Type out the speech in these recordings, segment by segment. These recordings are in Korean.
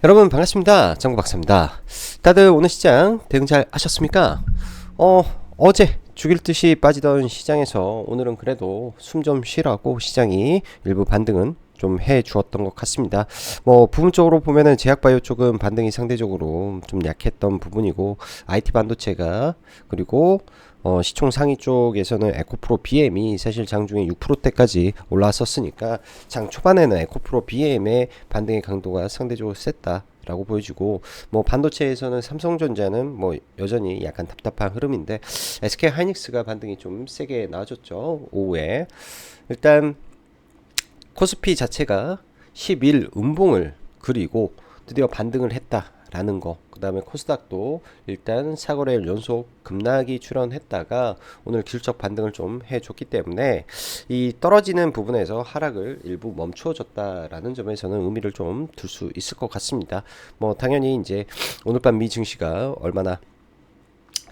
여러분 반갑습니다. 정구박사입니다. 다들 오늘 시장 대응 잘 하셨습니까? 어제 죽일 듯이 빠지던 시장에서 오늘은 그래도 숨 좀 쉬라고 시장이 일부 반등은 좀 해 주었던 것 같습니다. 부분적으로 보면은 제약바이오 쪽은 반등이 상대적으로 좀 약했던 부분이고, IT 반도체가, 그리고 시총 상위 쪽에서는 에코프로 BM이 사실 장중에 6%대까지 올라왔었으니까 장 초반에는 에코프로 BM의 반등의 강도가 상대적으로 셌다 라고 보여지고, 반도체에서는 삼성전자는 여전히 약간 답답한 흐름인데, SK 하이닉스가 반등이 좀 세게 나와줬죠. 오후에 일단 코스피 자체가 10일 음봉을 그리고 드디어 반등을 했다라는 거. 그 다음에 코스닥도 일단 사거래일 연속 급락이 출현했다가 오늘 기술적 반등을 좀 해줬기 때문에 이 떨어지는 부분에서 하락을 일부 멈추어졌다라는 점에서는 의미를 좀 둘 수 있을 것 같습니다. 당연히 이제 오늘 밤 미 증시가 얼마나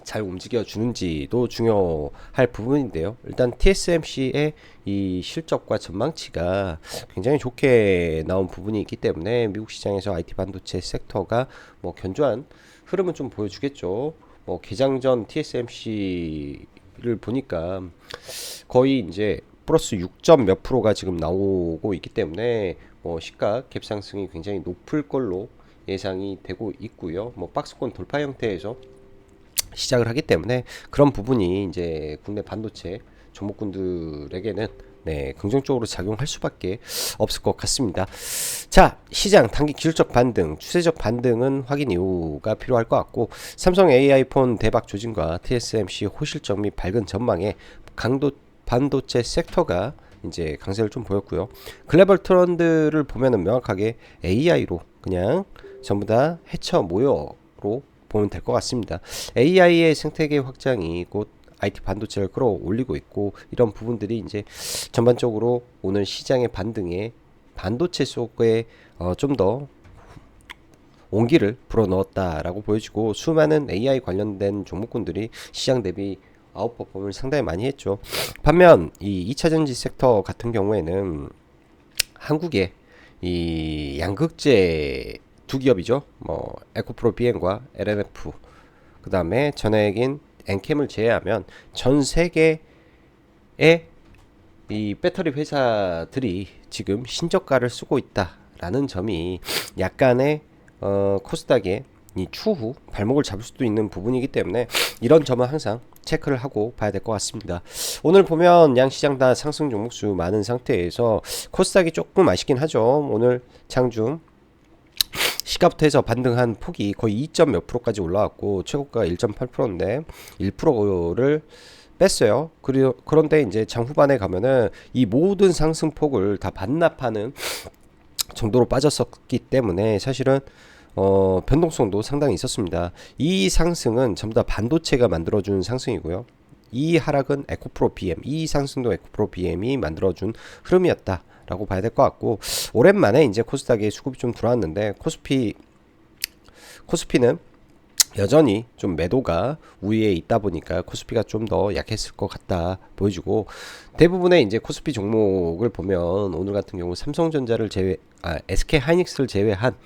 잘 움직여 주는지도 중요할 부분인데요. 일단 TSMC의 이 실적과 전망치가 굉장히 좋게 나온 부분이 있기 때문에 미국 시장에서 IT 반도체 섹터가 견조한 흐름은 좀 보여주겠죠. 개장 전 TSMC를 보니까 거의 이제 플러스 6점 몇 프로가 지금 나오고 있기 때문에 시가 갭 상승이 굉장히 높을 걸로 예상이 되고 있고요. 박스권 돌파 형태에서 시작을 하기 때문에 그런 부분이 이제 국내 반도체 종목군들에게는 긍정적으로 작용할 수밖에 없을 것 같습니다. 자, 시장 단기 기술적 반등, 추세적 반등은 확인 이후가 필요할 것 같고, 삼성 AI폰 대박 조짐과 TSMC 호실적 및 밝은 전망에 강도 반도체 섹터가 이제 강세를 좀 보였고요. 글로벌 트렌드를 보면은 명확하게 AI로 그냥 전부 다 해처 모여로 보면 될 것 같습니다. AI의 생태계 확장이 곧 IT 반도체를 끌어올리고 있고, 이런 부분들이 이제 전반적으로 오늘 시장의 반등에 반도체 속에 좀 더 온기를 불어넣었다라고 보여지고, 수많은 AI 관련된 종목군들이 시장 대비 아웃퍼폼을 상당히 많이 했죠. 반면 이 2차전지 섹터 같은 경우에는 한국의 이 양극재 두 기업이죠. 에코프로 BM과 LNF, 그 다음에 전액인 엔캠을 제외하면 전 세계의 이 배터리 회사들이 지금 신저가를 쓰고 있다라는 점이 약간의 코스닥의 이 추후 발목을 잡을 수도 있는 부분이기 때문에 이런 점은 항상 체크를 하고 봐야 될 것 같습니다. 오늘 보면 양시장 다 상승 종목수 많은 상태에서 코스닥이 조금 아쉽긴 하죠. 오늘 장중 시가부터 해서 반등한 폭이 거의 2점 몇 프로까지 올라왔고 최고가가 1.8%인데 1%를 뺐어요. 그런데 이제 장 후반에 가면은 이 모든 상승폭을 다 반납하는 정도로 빠졌었기 때문에 사실은 변동성도 상당히 있었습니다. 이 상승은 전부 다 반도체가 만들어준 상승이고요. 이 하락은 에코프로 BM, 이 상승도 에코프로 BM이 만들어준 흐름이었다 라고 봐야 될 것 같고, 오랜만에 이제 코스닥에 수급이 좀 들어왔는데 코스피는 여전히 좀 매도가 우위에 있다 보니까 코스피가 좀 더 약했을 것 같다 보여주고, 대부분의 이제 코스피 종목을 보면 오늘 같은 경우 삼성전자를 SK 하이닉스를 제외한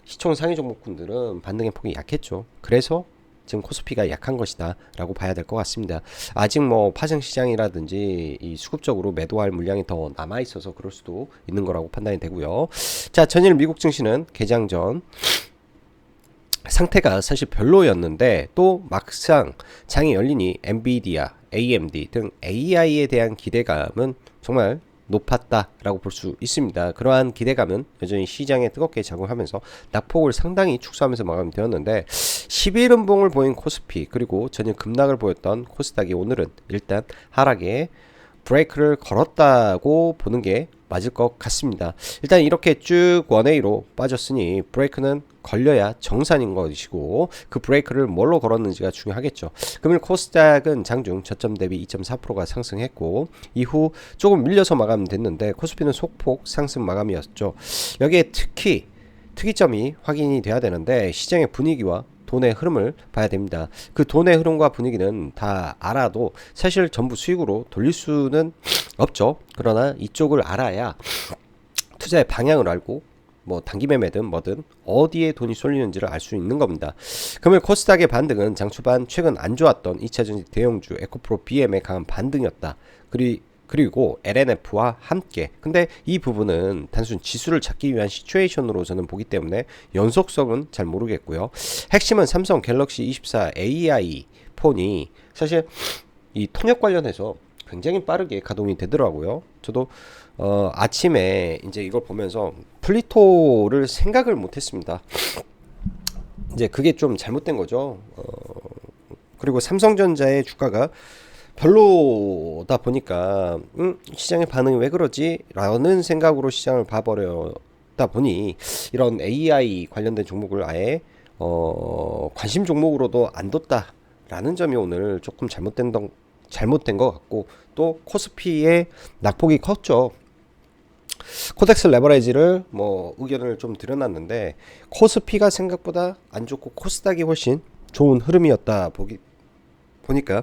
시총 상위 종목군들은 반등의 폭이 약했죠. 그래서 지금 코스피가 약한 것이다 라고 봐야 될 것 같습니다. 아직 파생 시장이라든지 이 수급적으로 매도할 물량이 더 남아 있어서 그럴 수도 있는 거라고 판단이 되고요. 자, 전일 미국 증시는 개장 전 상태가 사실 별로였는데 또 막상 장이 열리니 엔비디아, AMD 등 AI에 대한 기대감은 정말 높았다라고 볼 수 있습니다. 그러한 기대감은 여전히 시장에 뜨겁게 작용하면서 낙폭을 상당히 축소하면서 마감되었는데, 11연봉을 보인 코스피 그리고 전일 급락을 보였던 코스닥이 오늘은 일단 하락에 브레이크를 걸었다고 보는 게 맞을 것 같습니다. 일단 이렇게 쭉 원웨이로 빠졌으니 브레이크는 걸려야 정산인 것이고, 그 브레이크를 뭘로 걸었는지가 중요하겠죠. 금일 코스닥은 장중 저점 대비 2.4%가 상승했고 이후 조금 밀려서 마감됐는데 코스피는 소폭 상승 마감이었죠. 여기에 특이점이 확인이 돼야 되는데 시장의 분위기와 돈의 흐름을 봐야 됩니다. 그 돈의 흐름과 분위기는 다 알아도 사실 전부 수익으로 돌릴 수는 없죠. 그러나 이쪽을 알아야 투자의 방향을 알고 뭐 단기 매매든 뭐든 어디에 돈이 쏠리는지를 알 수 있는 겁니다. 금일 코스닥의 반등은 장 초반 최근 안 좋았던 2차전지 대형주 에코프로 BM의 강한 반등이었다. 그리고 LNF와 함께. 근데 이 부분은 단순 지수를 찾기 위한 시츄에이션으로 저는 보기 때문에 연속성은 잘 모르겠고요. 핵심은 삼성 갤럭시 24 AI 폰이 사실 이 통역 관련해서 굉장히 빠르게 가동이 되더라고요. 저도 아침에 이제 이걸 보면서 플리토를 생각을 못했습니다. 이제 그게 좀 잘못된 거죠. 그리고 삼성전자의 주가가 별로다 보니까 시장의 반응이 왜 그러지? 라는 생각으로 시장을 봐버렸다 보니 이런 AI 관련된 종목을 아예 관심 종목으로도 안 뒀다라는 점이 오늘 조금 잘못된 것 같고, 또 코스피의 낙폭이 컸죠. 코덱스 레버리지를 뭐 의견을 좀 드려놨는데 코스피가 생각보다 안 좋고 코스닥이 훨씬 좋은 흐름이었다 보니까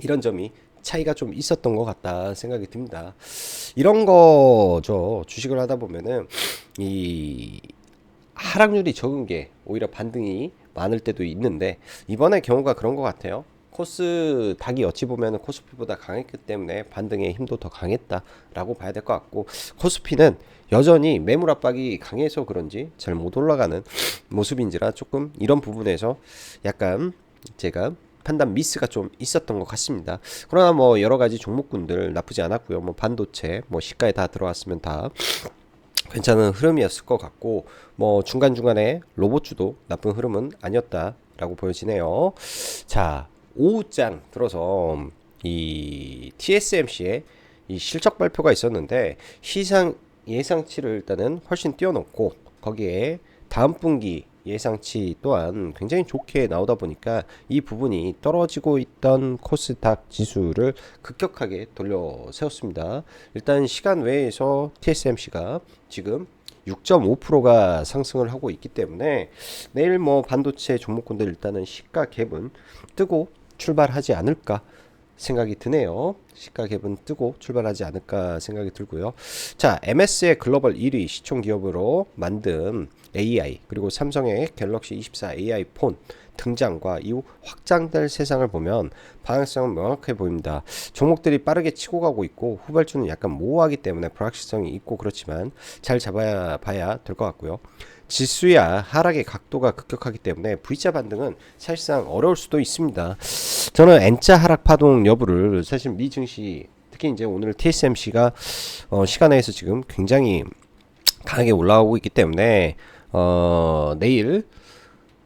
이런 점이 차이가 좀 있었던 것 같다 생각이 듭니다. 이런 거죠. 주식을 하다 보면은 이 하락률이 적은 게 오히려 반등이 많을 때도 있는데 이번에 경우가 그런 것 같아요. 코스닥이 어찌 보면 코스피보다 강했기 때문에 반등의 힘도 더 강했다라고 봐야 될 것 같고, 코스피는 여전히 매물 압박이 강해서 그런지 잘 못 올라가는 모습인지라 조금 이런 부분에서 약간 제가 판단 미스가 좀 있었던 것 같습니다. 그러나 뭐 여러 가지 종목군들 나쁘지 않았고요. 뭐 반도체, 뭐 시가에 다 들어왔으면 다 괜찮은 흐름이었을 것 같고, 뭐 중간중간에 로봇주도 나쁜 흐름은 아니었다라고 보여지네요. 자, 오후장 들어서 이 TSMC의 이 실적 발표가 있었는데 시장 예상치를 일단은 훨씬 뛰어넘고, 거기에 다음 분기 예상치 또한 굉장히 좋게 나오다 보니까 이 부분이 떨어지고 있던 코스닥 지수를 급격하게 돌려 세웠습니다. 일단 시간 외에서 TSMC가 지금 6.5%가 상승을 하고 있기 때문에 내일 뭐 반도체 종목군들 일단은 시가 갭은 뜨고 출발하지 않을까 생각이 드네요. 시가 갭은 뜨고 출발하지 않을까 생각이 들고요. 자, MS의 글로벌 1위 시총 기업으로 만든 AI, 그리고 삼성의 갤럭시 24 AI 폰 등장과 이후 확장될 세상을 보면 방향성은 명확해 보입니다. 종목들이 빠르게 치고 가고 있고 후발주는 약간 모호하기 때문에 불확실성이 있고 그렇지만 잘 잡아야 봐야 될 것 같고요. 지수야 하락의 각도가 급격하기 때문에 V자 반등은 사실상 어려울 수도 있습니다. 저는 N자 하락 파동 여부를 사실 미 증시, 특히 이제 오늘 TSMC가 시간에서 지금 굉장히 강하게 올라오고 있기 때문에 내일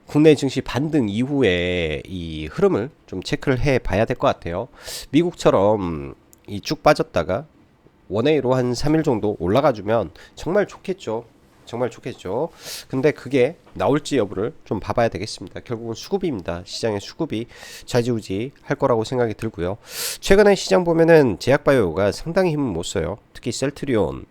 국내 증시 반등 이후에 이 흐름을 좀 체크를 해 봐야 될 것 같아요. 미국처럼 이 쭉 빠졌다가 원웨이로 한 3일 정도 올라가 주면 정말 좋겠죠. 정말 좋겠죠. 근데 그게 나올지 여부를 좀 봐봐야 되겠습니다. 결국은 수급입니다. 시장의 수급이 좌지우지 할 거라고 생각이 들고요. 최근에 시장 보면은 제약바이오가 상당히 힘을 못 써요. 특히 셀트리온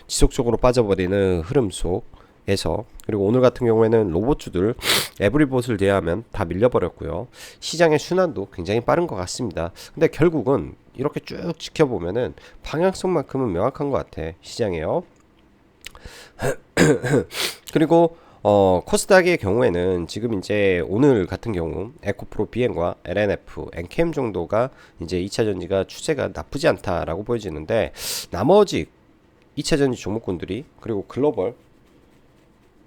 지속적으로 빠져버리는 흐름 속에서, 그리고 오늘 같은 경우에는 로봇주들 에브리봇을 제외하면 다 밀려버렸고요. 시장의 순환도 굉장히 빠른 것 같습니다. 근데 결국은 이렇게 쭉 지켜보면은 방향성만큼은 명확한 것 같아. 시장에요. 그리고 코스닥의 경우에는 지금 이제 오늘 같은 경우 에코프로 BM과 LNF, 엔캠 정도가 이제 2차전지가 추세가 나쁘지 않다라고 보여지는데, 나머지 2차전지 종목군들이, 그리고 글로벌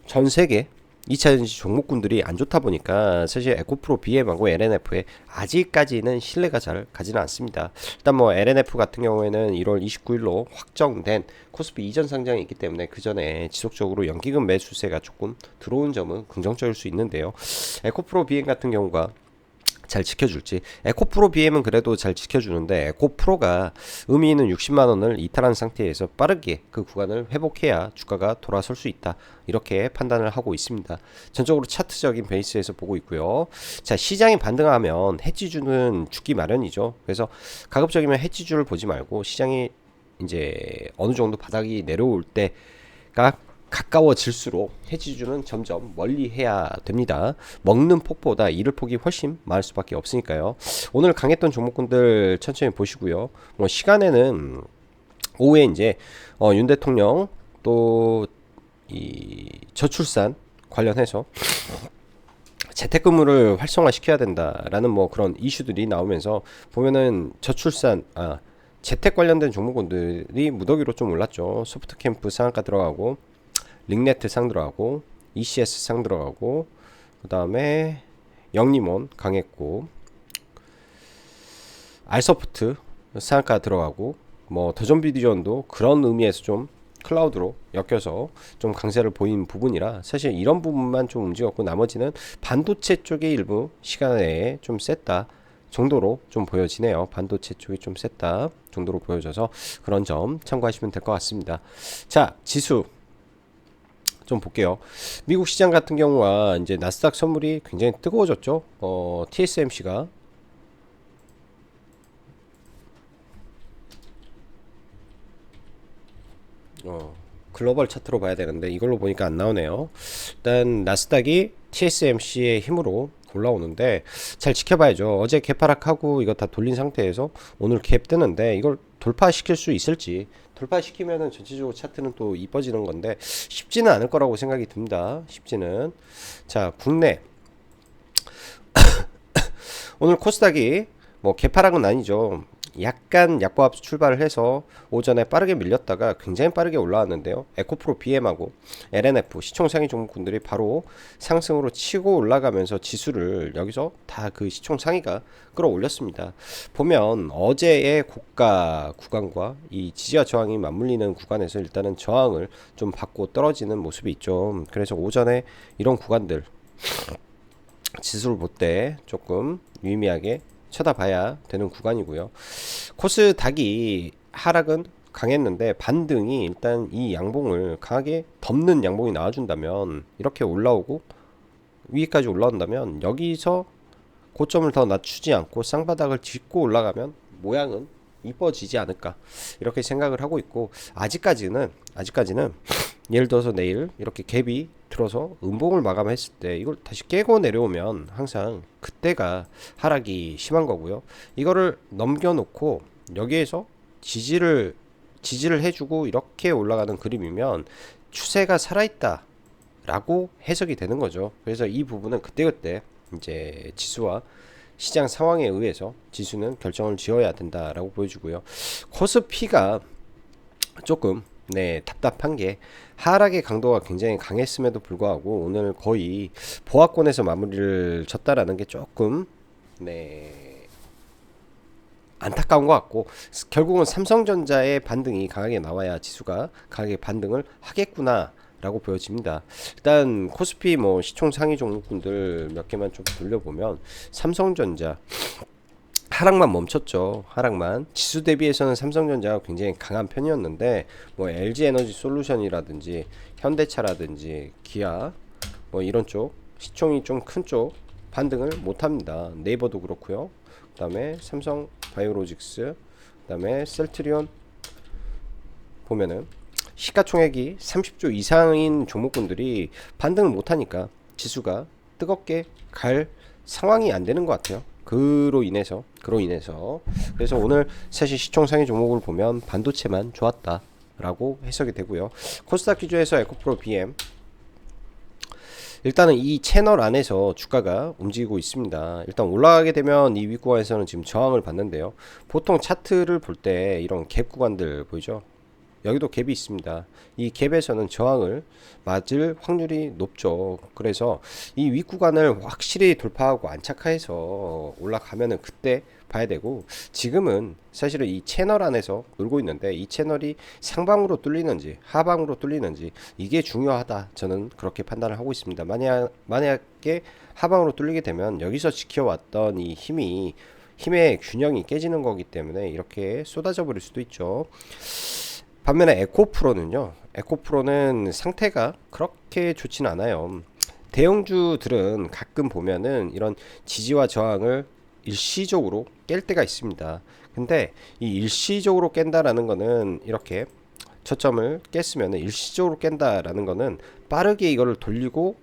전 세계 2차전지 종목군들이 안 좋다 보니까 사실 에코프로 BM하고 LNF에 아직까지는 신뢰가 잘 가지는 않습니다. 일단 뭐 LNF 같은 경우에는 1월 29일로 확정된 코스피 이전 상장이 있기 때문에 그 전에 지속적으로 연기금 매수세가 조금 들어온 점은 긍정적일 수 있는데요. 에코프로 BM 같은 경우가 잘 지켜줄지. 에코프로 BM은 그래도 잘 지켜주는데 에코프로가 의미 있는 60만원을 이탈한 상태에서 빠르게 그 구간을 회복해야 주가가 돌아설 수 있다, 이렇게 판단을 하고 있습니다. 전적으로 차트적인 베이스에서 보고 있고요. 자, 시장이 반등하면 해지주는 죽기 마련이죠. 그래서 가급적이면 해지주를 보지 말고 시장이 이제 어느 정도 바닥이 내려올 때가 가까워질수록 해지주는 점점 멀리 해야 됩니다. 먹는 폭보다 잃을 폭이 훨씬 많을 수밖에 없으니까요. 오늘 강했던 종목군들 천천히 보시고요. 뭐 시간에는 오후에 이제 윤 대통령 또 이 저출산 관련해서 재택근무를 활성화시켜야 된다라는 뭐 그런 이슈들이 나오면서 보면은 재택 관련된 종목군들이 무더기로 좀 올랐죠. 소프트캠프 상한가 들어가고, 링네트 상 들어가고, ECS 상 들어가고, 그 다음에 영림원 강했고, 알소프트 상한가 들어가고, 뭐 더존비디언도 그런 의미에서 좀 클라우드로 엮여서 좀 강세를 보인 부분이라 사실 이런 부분만 좀 움직였고, 나머지는 반도체 쪽의 일부 시간 내에 좀 셌다 정도로 좀 보여지네요. 반도체 쪽이 좀 셌다 정도로 보여져서 그런 점 참고하시면 될 것 같습니다. 자, 지수 좀 볼게요. 미국 시장 같은 경우와 이제 나스닥 선물이 굉장히 뜨거워졌죠. TSMC가 글로벌 차트로 봐야 되는데 이걸로 보니까 안 나오네요. 일단 나스닥이 TSMC의 힘으로 올라오는데 잘 지켜봐야죠. 어제 갭하락하고 이거 다 돌린 상태에서 오늘 갭 뜨는데 이걸 돌파시킬 수 있을지, 돌파시키면은 전체적으로 차트는 또 이뻐지는 건데 쉽지는 않을 거라고 생각이 듭니다. 쉽지는. 자, 국내 오늘 코스닥이 뭐 개파락은 아니죠. 약간 약보합 출발을 해서 오전에 빠르게 밀렸다가 굉장히 빠르게 올라왔는데요. 에코프로 BM하고 LNF 시총상위 종목군들이 바로 상승으로 치고 올라가면서 지수를 여기서 다 그 시총상위가 끌어올렸습니다. 보면 어제의 고가 구간과 이 지지와 저항이 맞물리는 구간에서 일단은 저항을 좀 받고 떨어지는 모습이 있죠. 그래서 오전에 이런 구간들 지수를 볼 때 조금 유의미하게 쳐다봐야 되는 구간이고요. 코스닥이 하락은 강했는데 반등이 일단 이 양봉을 강하게 덮는 양봉이 나와준다면, 이렇게 올라오고 위에까지 올라온다면 여기서 고점을 더 낮추지 않고 쌍바닥을 짚고 올라가면 모양은 이뻐지지 않을까 이렇게 생각을 하고 있고, 아직까지는 예를 들어서 내일 이렇게 갭이 들어서 음봉을 마감했을 때 이걸 다시 깨고 내려오면 항상 그때가 하락이 심한 거고요. 이거를 넘겨놓고 여기에서 지지를 해주고 이렇게 올라가는 그림이면 추세가 살아있다 라고 해석이 되는 거죠. 그래서 이 부분은 그때그때 이제 지수와 시장 상황에 의해서 지수는 결정을 지어야 된다라고 보여주고요. 코스피가 조금 답답한 게 하락의 강도가 굉장히 강했음에도 불구하고 오늘 거의 보합권에서 마무리를 쳤다라는 게 조금 안타까운 것 같고, 결국은 삼성전자의 반등이 강하게 나와야 지수가 강하게 반등을 하겠구나 라고 보여집니다. 일단 코스피 뭐 시총 상위 종목군들 몇 개만 좀 돌려보면 삼성전자 하락만 멈췄죠. 하락만. 지수 대비해서는 삼성전자가 굉장히 강한 편이었는데 뭐 LG에너지 솔루션이라든지 현대차라든지 기아 뭐 이런 쪽 시총이 좀 큰 쪽 반등을 못합니다. 네이버도 그렇고요. 그 다음에 삼성 바이오로직스, 그 다음에 셀트리온 보면은 시가총액이 30조 이상인 종목군들이 반등을 못하니까 지수가 뜨겁게 갈 상황이 안 되는 것 같아요. 그로 인해서 그래서 오늘 사실 시총 상위 종목을 보면 반도체만 좋았다 라고 해석이 되고요. 코스닥 기준에서 에코프로 BM 일단은 이 채널 안에서 주가가 움직이고 있습니다. 일단 올라가게 되면 이 윗구간에서는 지금 저항을 받는데요. 보통 차트를 볼 때 이런 갭 구간들 보이죠? 여기도 갭이 있습니다. 이 갭에서는 저항을 맞을 확률이 높죠. 그래서 이 윗구간을 확실히 돌파하고 안착해서 올라가면은 그때 봐야 되고, 지금은 사실은 이 채널 안에서 놀고 있는데 이 채널이 상방으로 뚫리는지 하방으로 뚫리는지 이게 중요하다, 저는 그렇게 판단을 하고 있습니다. 만약에 하방으로 뚫리게 되면 여기서 지켜왔던 이 힘의 균형이 깨지는 거기 때문에 이렇게 쏟아져 버릴 수도 있죠. 반면에 에코프로는 상태가 그렇게 좋진 않아요. 대형주들은 가끔 보면은 이런 지지와 저항을 일시적으로 깰 때가 있습니다. 근데 이 일시적으로 깬다라는 거는, 이렇게 저점을 깼으면 일시적으로 깬다라는 거는 빠르게 이거를 돌리고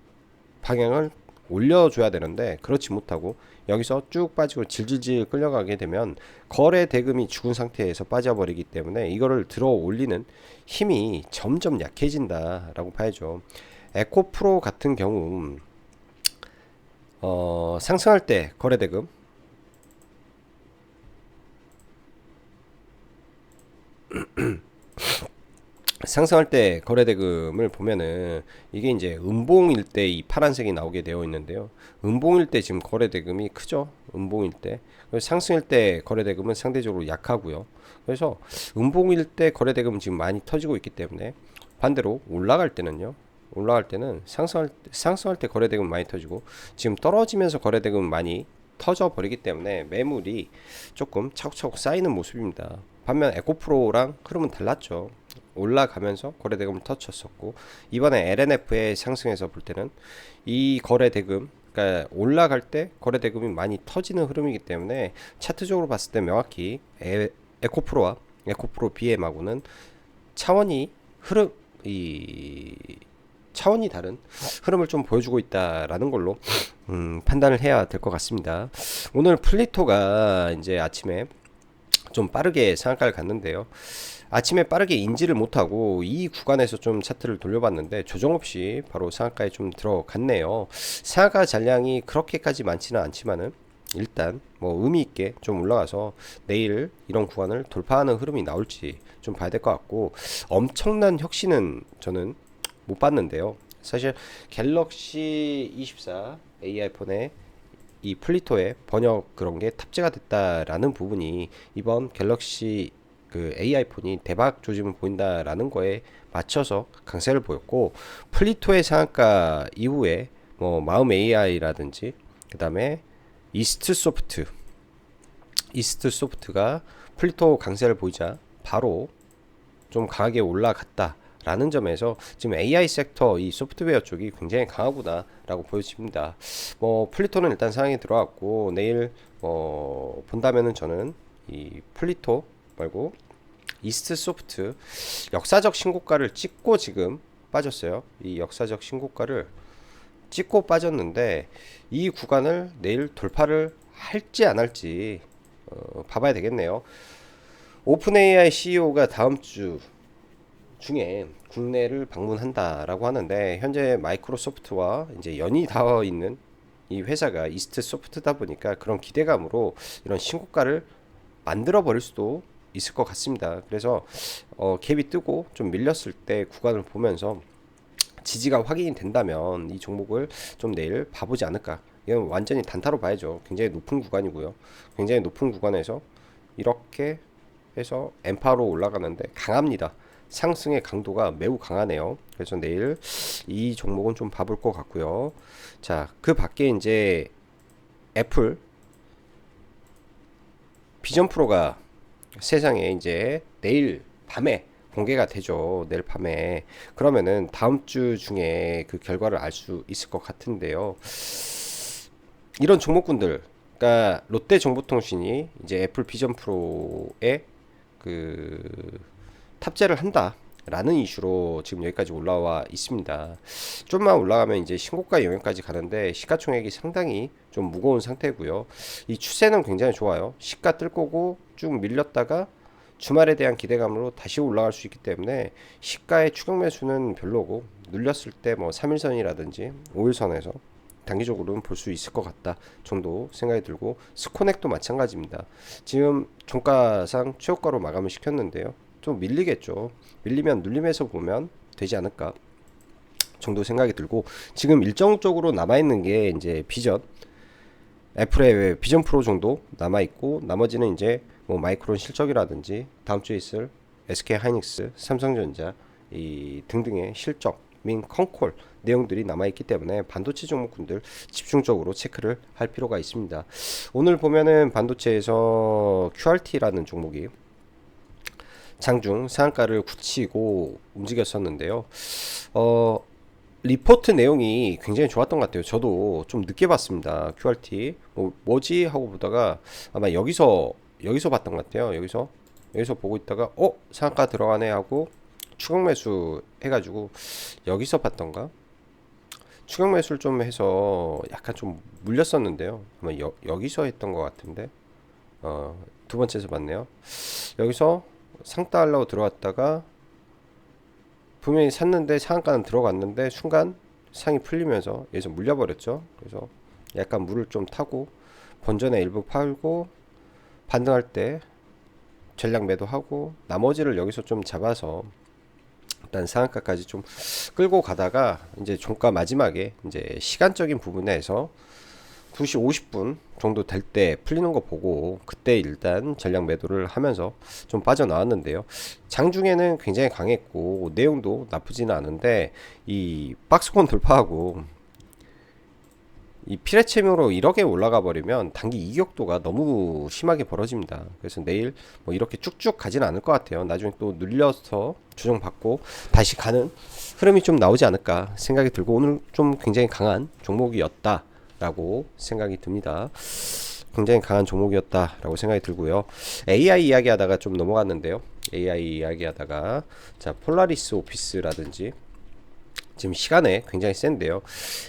방향을 올려줘야 되는데 그렇지 못하고 여기서 쭉 빠지고 질질질 끌려가게 되면 거래 대금이 죽은 상태에서 빠져버리기 때문에 이거를 들어 올리는 힘이 점점 약해진다라고 봐야죠. 에코프로 같은 경우 상승할 때 거래 대금 상승할 때 거래대금을 보면은 이게 이제 음봉일 때 이 파란색이 나오게 되어 있는데요. 음봉일 때 지금 거래대금이 크죠. 음봉일 때. 상승일 때 거래대금은 상대적으로 약하고요. 그래서 음봉일 때 거래대금은 지금 많이 터지고 있기 때문에 반대로 올라갈 때는요. 올라갈 때는 상승할 때 거래대금 많이 터지고 지금 떨어지면서 거래대금 많이 터져 버리기 때문에 매물이 조금 차곡차곡 쌓이는 모습입니다. 반면 에코프로랑 흐름은 달랐죠. 올라가면서 거래대금을 터쳤었고 이번에 LNF의 상승에서 볼 때는 이 거래대금 그러니까 올라갈 때 거래대금이 많이 터지는 흐름이기 때문에 차트적으로 봤을 때 명확히 에코프로와 에코프로 BM하고는 차원이 흐름 이 차원이 다른 흐름을 좀 보여주고 있다라는 걸로 판단을 해야 될 것 같습니다. 오늘 플리토가 이제 아침에 좀 빠르게 상한가를 갔는데요. 아침에 빠르게 인지를 못하고 이 구간에서 좀 차트를 돌려봤는데 조정 없이 바로 상한가에 좀 들어갔네요. 상한가 잔량이 그렇게까지 많지는 않지만은 일단 뭐 의미 있게 좀 올라가서 내일 이런 구간을 돌파하는 흐름이 나올지 좀 봐야 될 것 같고 엄청난 혁신은 저는 못 봤는데요. 사실 갤럭시 24 AI 폰에 이 플리토의 번역 그런 게 탑재가 됐다라는 부분이 이번 갤럭시 그 AI 폰이 대박 조짐을 보인다라는 거에 맞춰서 강세를 보였고 플리토의 상한가 이후에 뭐 마음 AI라든지 그 다음에 이스트 소프트가 플리토 강세를 보이자 바로 좀 강하게 올라갔다. 라는 점에서 지금 AI 섹터 이 소프트웨어 쪽이 굉장히 강하구나 라고 보여집니다. 뭐 플리토는 일단 상황에 들어왔고 내일 본다면은 저는 이 플리토 말고 이스트 소프트 역사적 신고가를 찍고 지금 빠졌어요. 이 역사적 신고가를 찍고 빠졌는데 이 구간을 내일 돌파를 할지 안 할지 봐봐야 되겠네요. 오픈 AI CEO가 다음 주 중에 국내를 방문한다라고 하는데 현재 마이크로소프트와 이제 연이 닿아 있는 이 회사가 이스트 소프트다 보니까 그런 기대감으로 이런 신고가를 만들어 버릴 수도 있을 것 같습니다. 그래서 갭이 뜨고 좀 밀렸을 때 구간을 보면서 지지가 확인이 된다면 이 종목을 좀 내일 봐보지 않을까. 이건 완전히 단타로 봐야죠. 굉장히 높은 구간이고요. 굉장히 높은 구간에서 이렇게 해서 엠파로 올라가는데 강합니다. 상승의 강도가 매우 강하네요. 그래서 내일 이 종목은 좀 봐볼 것 같고요. 자, 그 밖에 이제 애플 비전 프로가 세상에 이제 내일 밤에 공개가 되죠. 내일 밤에. 그러면은 다음 주 중에 그 결과를 알 수 있을 것 같은데요. 이런 종목군들, 그러니까 롯데정보통신이 이제 애플 비전 프로에 그 탑재를 한다. 라는 이슈로 지금 여기까지 올라와 있습니다. 좀만 올라가면 이제 신고가 영역까지 가는데 시가총액이 상당히 좀 무거운 상태고요. 이 추세는 굉장히 좋아요. 시가 뜰 거고 쭉 밀렸다가 주말에 대한 기대감으로 다시 올라갈 수 있기 때문에 시가의 추격 매수는 별로고 눌렸을 때 뭐 3일선이라든지 5일선에서 단기적으로는 볼 수 있을 것 같다 정도 생각이 들고 스코넥도 마찬가지입니다. 지금 종가상 최고가로 마감을 시켰는데요. 좀 밀리겠죠. 밀리면 눌림에서 보면 되지 않을까 정도 생각이 들고 지금 일정적으로 남아있는 게 이제 비전 애플의 비전 프로 정도 남아있고 나머지는 이제 뭐 마이크론 실적이라든지 다음 주에 있을 SK 하이닉스, 삼성전자 이 등등의 실적 민 컨콜 내용들이 남아있기 때문에 반도체 종목군들 집중적으로 체크를 할 필요가 있습니다. 오늘 보면은 반도체에서 QRT라는 종목이 장중 상한가를 굳히고 움직였었는데요. 리포트 내용이 굉장히 좋았던 것 같아요. 저도 좀 늦게 봤습니다. QRT 뭐지 하고 보다가 아마 여기서 봤던 것 같아요. 여기서 보고 있다가 상한가 들어가네 하고 추격 매수 해가지고 여기서 봤던가 추격 매수를 좀 해서 약간 좀 물렸었는데요. 아마 여기서 했던 것 같은데 두 번째에서 봤네요. 여기서 상따 하려고 들어왔다가 분명히 샀는데 상한가는 들어갔는데 순간 상이 풀리면서 여기서 물려버렸죠. 그래서 약간 물을 좀 타고 본전에 일부 팔고 반등할 때 전략 매도하고 나머지를 여기서 좀 잡아서 일단 상한가까지 좀 끌고 가다가 이제 종가 마지막에 이제 시간적인 부분에서 2시 50분 정도 될 때 풀리는 거 보고 그때 일단 전략 매도를 하면서 좀 빠져나왔는데요. 장중에는 굉장히 강했고 내용도 나쁘지는 않은데 이 박스권 돌파하고 이 피레체미로 1억에 올라가 버리면 단기 이격도가 너무 심하게 벌어집니다. 그래서 내일 뭐 이렇게 쭉쭉 가진 않을 것 같아요. 나중에 또 눌려서 조정받고 다시 가는 흐름이 좀 나오지 않을까 생각이 들고 오늘 좀 굉장히 강한 종목이었다 라고 생각이 듭니다. 굉장히 강한 종목이었다 라고 생각이 들고요. AI 이야기 하다가 좀 넘어갔는데요. AI 이야기 하다가 자 폴라리스 오피스라든지 지금 시간에 굉장히 센데요.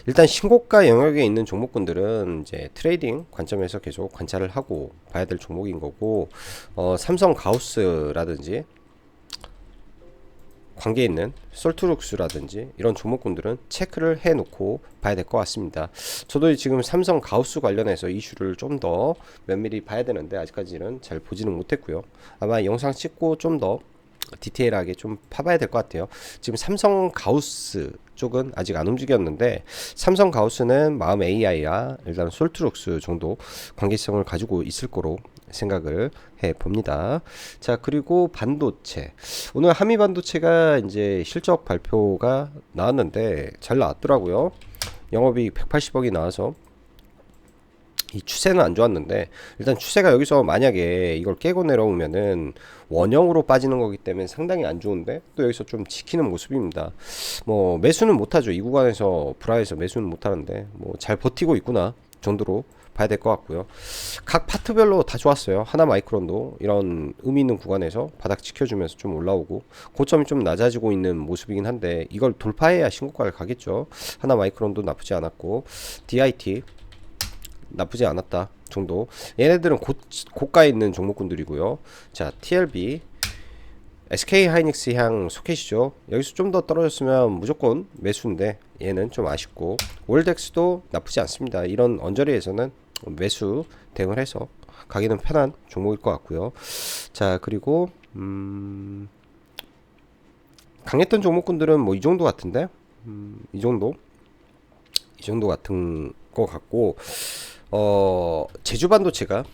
일단 신고가 영역에 있는 종목군들은 이제 트레이딩 관점에서 계속 관찰을 하고 봐야 될 종목인 거고 삼성 가우스라든지 관계 있는 솔트룩스라든지 이런 종목군들은 체크를 해 놓고 봐야 될 것 같습니다. 저도 지금 삼성 가우스 관련해서 이슈를 좀 더 면밀히 봐야 되는데 아직까지는 잘 보지는 못했고요. 아마 영상 찍고 좀 더 디테일하게 좀 파봐야 될 것 같아요. 지금 삼성 가우스 쪽은 아직 안 움직였는데 삼성 가우스는 마음 AI와 일단 솔트룩스 정도 관계성을 가지고 있을 거로 생각을 해 봅니다. 자, 그리고 반도체. 오늘 한미 반도체가 이제 실적 발표가 나왔는데 잘 나왔더라고요. 영업이익 180억이 나와서 이 추세는 안 좋았는데 일단 추세가 여기서 만약에 이걸 깨고 내려오면은 원형으로 빠지는 거기 때문에 상당히 안 좋은데 또 여기서 좀 지키는 모습입니다. 뭐 매수는 못하죠. 이 구간에서 브라에서 매수는 못하는데 뭐 잘 버티고 있구나 정도로 봐야 될 것 같고요. 각 파트별로 다 좋았어요. 하나 마이크론도 이런 의미 있는 구간에서 바닥 지켜주면서 좀 올라오고 고점이 좀 낮아지고 있는 모습이긴 한데 이걸 돌파해야 신고가를 가겠죠. 하나 마이크론도 나쁘지 않았고 DIT 나쁘지 않았다 정도. 얘네들은 고가에 있는 종목군들이고요. 자, TLB SK 하이닉스 향 소켓이죠. 여기서 좀 더 떨어졌으면 무조건 매수인데 얘는 좀 아쉽고 월덱스도 나쁘지 않습니다. 이런 언저리에서는 매수 대응을 해서 가기는 편한 종목일 것 같고요. 자, 그리고 강했던 종목군들은 뭐 이 정도 같은데 이 정도 같은 것 같고 제주 반도체가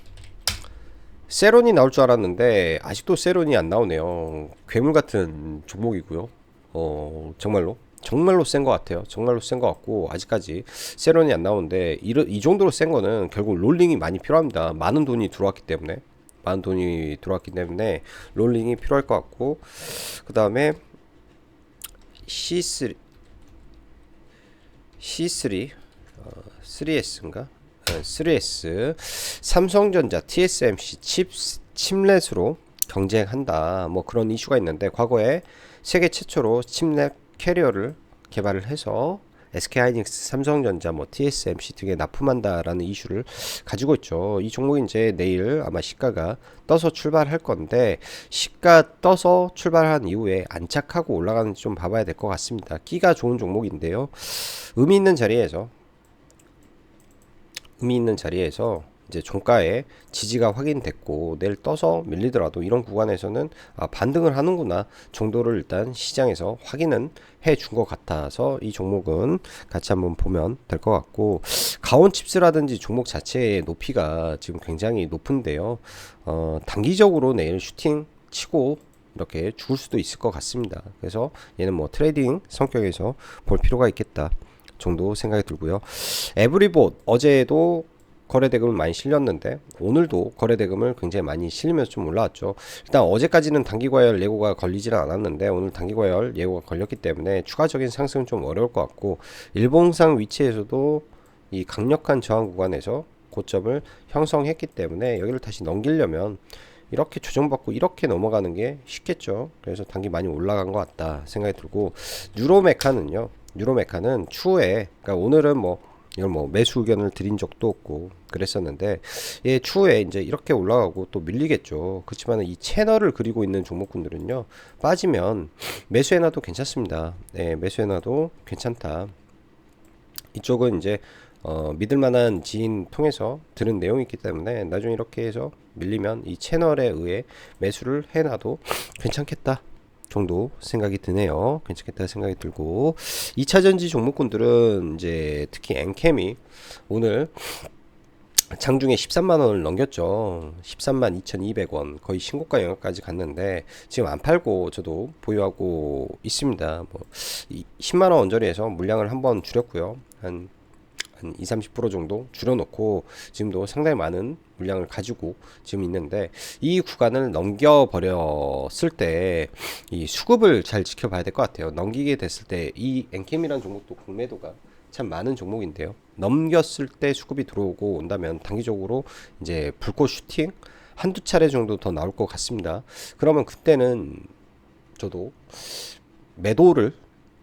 세론이 나올 줄 알았는데 아직도 세론이 안 나오네요. 괴물 같은 종목이고요. 정말로 센 것 같아요. 정말로 센 것 같고 아직까지 세론이 안 나오는데 이 정도로 센 거는 결국 롤링이 많이 필요합니다. 많은 돈이 들어왔기 때문에 롤링이 필요할 것 같고 그 다음에 C3 3S인가? 3S 삼성전자 TSMC 칩렛으로 경쟁한다 뭐 그런 이슈가 있는데 과거에 세계 최초로 칩렛 캐리어를 개발을 해서 SK하이닉스, 삼성전자, 뭐 TSMC 등에 납품한다라는 이슈를 가지고 있죠. 이 종목이 이제 내일 아마 시가가 떠서 출발할 건데 시가 떠서 출발한 이후에 안착하고 올라가는지 좀 봐봐야 될 것 같습니다. 끼가 좋은 종목인데요. 의미 있는 자리에서 이제 종가에 지지가 확인됐고 내일 떠서 밀리더라도 이런 구간에서는 반등을 하는구나 정도를 일단 시장에서 확인은 해준 것 같아서 이 종목은 같이 한번 보면 될 것 같고 가온칩스라든지 종목 자체의 높이가 지금 굉장히 높은데요. 단기적으로 내일 슈팅 치고 이렇게 죽을 수도 있을 것 같습니다. 그래서 얘는 뭐 트레이딩 성격에서 볼 필요가 있겠다 정도 생각이 들고요. 에브리봇 어제도 거래대금을 많이 실렸는데 오늘도 거래대금을 굉장히 많이 실리면서 좀 올라왔죠. 일단 어제까지는 단기과열 예고가 걸리지는 않았는데 오늘 단기과열 예고가 걸렸기 때문에 추가적인 상승은 좀 어려울 것 같고 일봉상 위치에서도 이 강력한 저항 구간에서 고점을 형성했기 때문에 여기를 다시 넘기려면 이렇게 조정받고 이렇게 넘어가는 게 쉽겠죠. 그래서 단기 많이 올라간 것 같다 생각이 들고, 뉴로메카는 추후에, 그러니까 오늘은 뭐 이걸 뭐 매수 의견을 드린 적도 없고 그랬었는데, 예, 추후에 이제 이렇게 올라가고 또 밀리겠죠. 그렇지만 이 채널을 그리고 있는 종목군들은요, 빠지면 매수해놔도 괜찮습니다. 네, 매수해놔도 괜찮다. 이쪽은 이제 믿을 만한 지인 통해서 들은 내용이 있기 때문에 나중에 이렇게 해서 밀리면 이 채널에 의해 매수를 해놔도 괜찮겠다 정도 생각이 드네요. 괜찮겠다 생각이 들고, 2차전지 종목군들은 이제 특히 엔캠이 오늘 장중에 13만 원을 넘겼죠. 13만 2,200원, 거의 신고가 영역까지 갔는데 지금 안 팔고 저도 보유하고 있습니다. 뭐 10만 원 언저리에서 물량을 한번 줄였고요. 한 2, 30% 정도 줄여놓고 지금도 상당히 많은 물량을 가지고 지금 있는데, 이 구간을 넘겨버렸을 때 이 수급을 잘 지켜봐야 될 것 같아요. 넘기게 됐을 때 이 엔캠이라는 종목도 공매도가 참 많은 종목인데요. 넘겼을 때 수급이 들어오고 온다면 단기적으로 이제 불꽃 슈팅 한두 차례 정도 더 나올 것 같습니다. 그러면 그때는 저도 매도를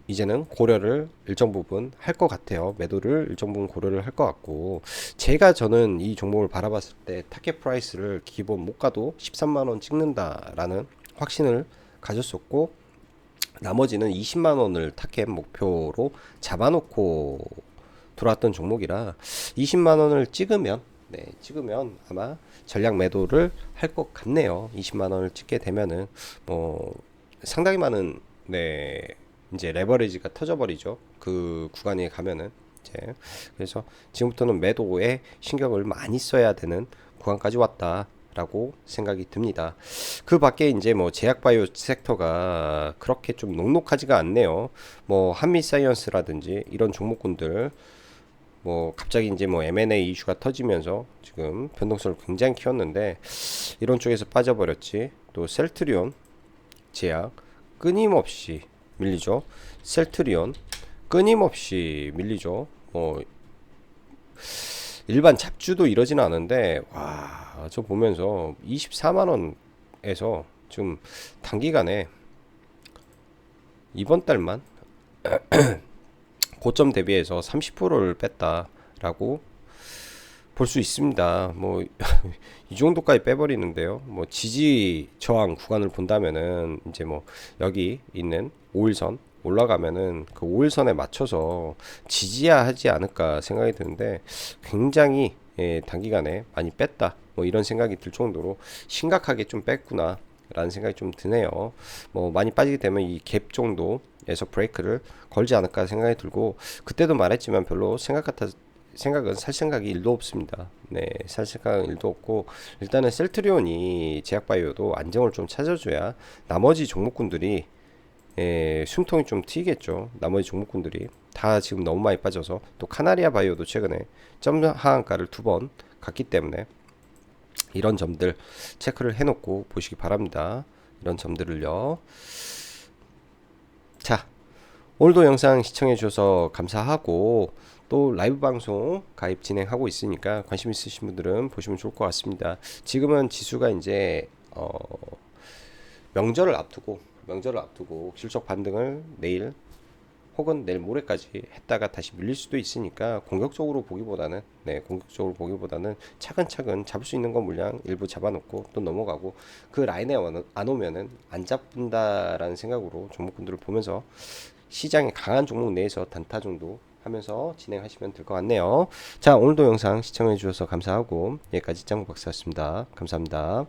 이제는 고려를 일정 부분 할 것 같아요. 매도를 일정 부분 고려를 할 것 같고, 저는 이 종목을 바라봤을 때 타겟 프라이스를 기본 못 가도 13만 원 찍는다라는 확신을 가졌었고, 나머지는 20만 원을 타겟 목표로 잡아놓고 들어왔던 종목이라 20만 원을 찍으면, 찍으면 아마 전략 매도를 할 것 같네요. 20만 원을 찍게 되면은 뭐 상당히 많은, 이제 레버리지가 터져버리죠. 그 구간에 가면은 이제. 그래서 지금부터는 매도에 신경을 많이 써야 되는 구간까지 왔다라고 생각이 듭니다. 그 밖에 이제 뭐 제약바이오 섹터가 그렇게 좀 녹록하지가 않네요. 뭐 한미사이언스라든지 이런 종목군들, 뭐 갑자기 이제 뭐 M&A 이슈가 터지면서 지금 변동성을 굉장히 키웠는데 이런 쪽에서 빠져버렸지. 또 셀트리온, 제약 끊임없이 밀리죠. 셀트리온 끊임없이 밀리죠. 일반 잡주도 이러지는 않은데, 와, 저 보면서 24만 원에서 지금 단기간에 이번 달만 고점 대비해서 30%를 뺐다라고 볼 수 있습니다. 뭐 이 정도까지 빼버리는데요. 뭐 지지 저항 구간을 본다면은 이제 뭐 여기 있는 5일선 올라가면은 그 5일선에 맞춰서 지지해야 하지 않을까 생각이 드는데, 굉장히 단기간에 많이 뺐다 뭐 이런 생각이 들 정도로 심각하게 좀 뺐구나 라는 생각이 좀 드네요. 뭐 많이 빠지게 되면 이 갭 정도에서 브레이크를 걸지 않을까 생각이 들고, 그때도 말했지만 별로 생각은 살 생각이 1도 없습니다. 살 생각은 1도 없고, 일단은 셀트리온이 제약바이오도 안정을 좀 찾아줘야 나머지 종목군들이 숨통이 좀 트이겠죠. 나머지 종목군들이 다 지금 너무 많이 빠져서, 또 카나리아 바이오도 최근에 점 하한가를 2번 갔기 때문에 이런 점들 체크를 해놓고 보시기 바랍니다. 이런 점들을요. 자, 오늘도 영상 시청해 주셔서 감사하고, 또 라이브 방송 가입 진행하고 있으니까 관심 있으신 분들은 보시면 좋을 것 같습니다. 지금은 지수가 이제 명절을 앞두고 실적 반등을 내일 혹은 내일 모레까지 했다가 다시 밀릴 수도 있으니까 공격적으로 보기보다는 차근차근 잡을 수 있는 건 물량 일부 잡아놓고 또 넘어가고, 그 라인에 안 오면은 안 잡는다라는 생각으로 종목군들을 보면서 시장의 강한 종목 내에서 단타 정도 하면서 진행하시면 될 것 같네요. 자, 오늘도 영상 시청해 주셔서 감사하고, 여기까지 짱구 박사였습니다. 감사합니다.